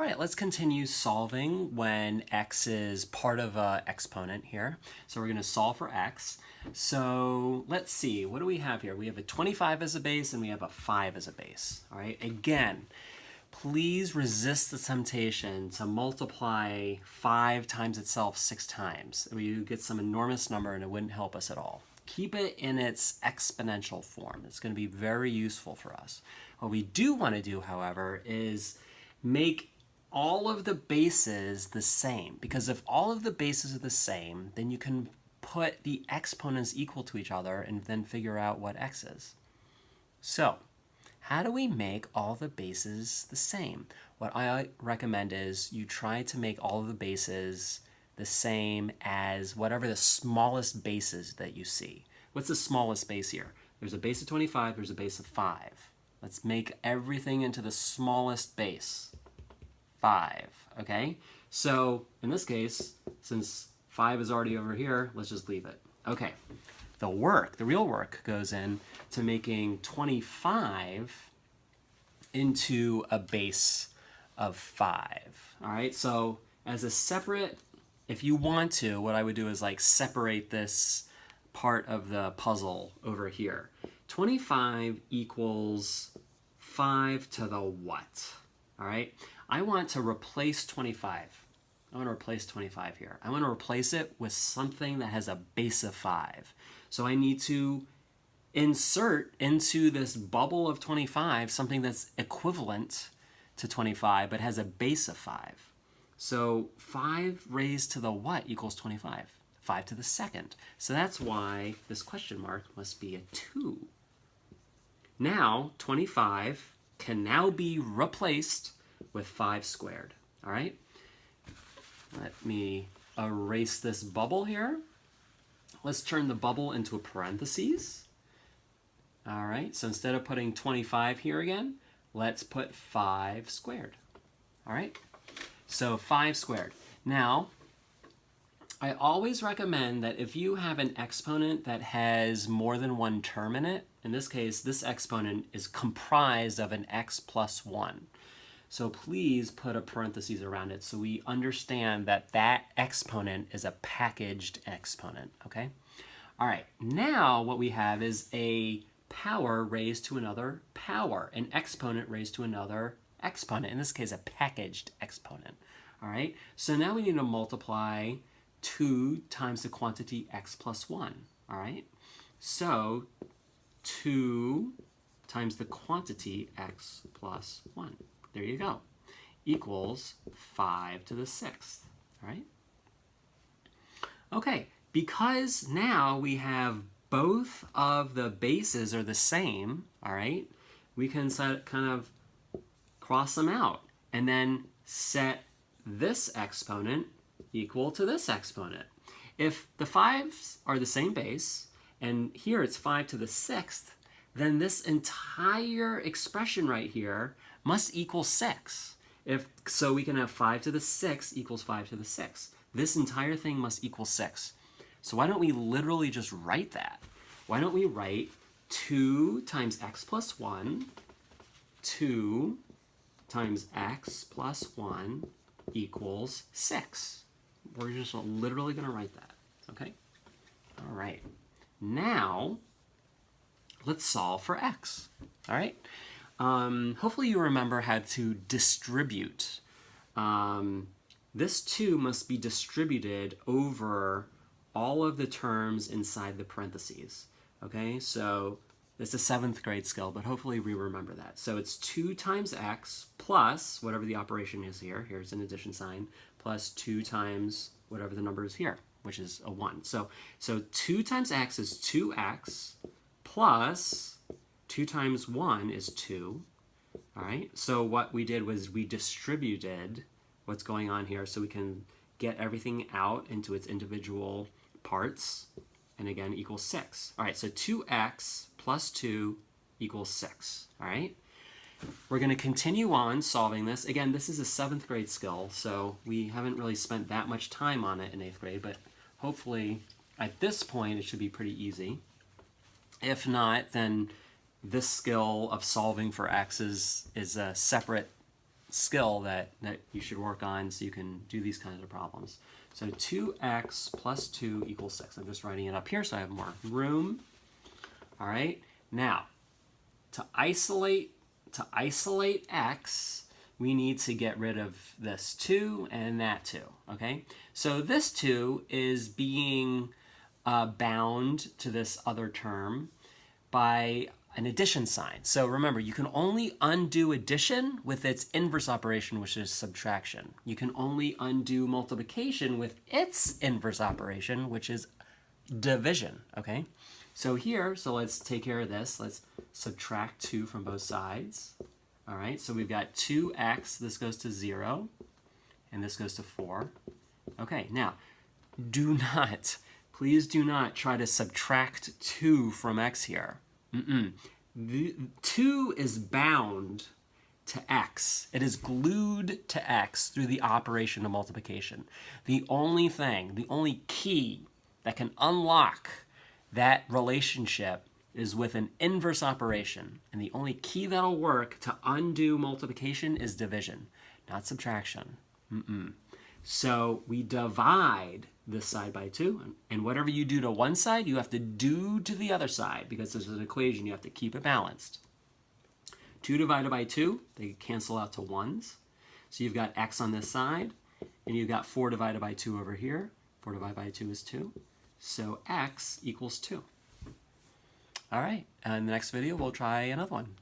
All right, let's continue solving when x is part of an exponent here. So we're going to solve for x. So let's see, what do we have here? We have a 25 as a base and we have a 5 as a base. All right, again, please resist the temptation to multiply 5 times itself 6 times. You get some enormous number and it wouldn't help us at all. Keep it in its exponential form. It's going to be very useful for us. What we do want to do, however, is make all of the bases the same, because if all of the bases are the same, then you can put the exponents equal to each other and then figure out what x is. So how do we make all the bases the same? What I recommend is you try to make all of the bases the same as whatever the smallest base is that you see. What's the smallest base here? There's a base of 25, there's a base of 5. Let's make everything into the smallest base. 5, okay? So in this case, since 5 is already over here, let's just leave it. Okay, the real work goes in to making 25 into a base of 5, all right? So as a separate, if you want to, what I would do is like separate this part of the puzzle over here. 25 equals 5 to the what? All right, I want to replace 25. I want to replace 25 here. I want to replace it with something that has a base of 5. So I need to insert into this bubble of 25 something that's equivalent to 25 but has a base of 5. So 5 raised to the what equals 25? 5 to the second. So that's why this question mark must be a 2. Now 25 can now be replaced with 5 squared. All right, let me erase this bubble here. Let's turn the bubble into a parentheses. All right, so instead of putting 25 here again, let's put 5 squared. All right, so 5 squared. Now, I always recommend that if you have an exponent that has more than one term in it, in this case, this exponent is comprised of an x plus 1. So please put a parentheses around it so we understand that that exponent is a packaged exponent, okay? All right, now what we have is a power raised to another power, an exponent raised to another exponent, in this case a packaged exponent, all right? So now we need to multiply 2 times the quantity x plus 1, all right? So 2 times the quantity x plus 1. There you go. Equals 5 to the 6th, all right? Okay, because now we have both of the bases are the same, all right, we can kind of cross them out and then set this exponent equal to this exponent. If the 5s are the same base, and here it's 5 to the 6th, then this entire expression right here must equal 6. So we can have 5 to the 6th equals 5 to the 6th. This entire thing must equal 6. So why don't we literally just write that? Why don't we write 2 times x plus 1, 2 times x plus 1 equals 6. We're just literally going to write that, okay? All right. Now, let's solve for x, all right? Hopefully you remember how to distribute. This 2 must be distributed over all of the terms inside the parentheses, okay? So it's a 7th grade skill, but hopefully we remember that. So it's 2 times x plus whatever the operation is here, here's an addition sign, plus 2 times whatever the number is here, which is a 1. So 2 times x is 2x plus 2 times 1 is 2, all right? So what we did was we distributed what's going on here so we can get everything out into its individual parts, and again, equals 6. All right, so 2x plus 2 equals 6, all right? We're going to continue on solving this. Again, this is a 7th grade skill, so we haven't really spent that much time on it in 8th grade, but hopefully at this point it should be pretty easy. If not, then this skill of solving for x is a separate skill that you should work on so you can do these kinds of problems. So 2x plus 2 equals 6. I'm just writing it up here so I have more room. All right. Now, to isolate x, we need to get rid of this 2 and that 2. Okay. So this 2 is being bound to this other term by an addition sign. So remember, you can only undo addition with its inverse operation, which is subtraction. You can only undo multiplication with its inverse operation, which is division, okay? So here, so let's take care of this. Let's subtract 2 from both sides. All right, so we've got 2x, this goes to 0, and this goes to 4. Okay, now, please do not try to subtract 2 from x here. The 2 is bound to x. It is glued to x through the operation of multiplication. The only key that can unlock that relationship is with an inverse operation. And the only key that'll work to undo multiplication is division, not subtraction. So we divide this side by 2, and whatever you do to one side, you have to do to the other side, because there's an equation, you have to keep it balanced. 2 divided by 2, they cancel out to 1s. So you've got x on this side, and you've got 4 divided by 2 over here. 4 divided by 2 is 2. So x equals 2. All right, in the next video, we'll try another one.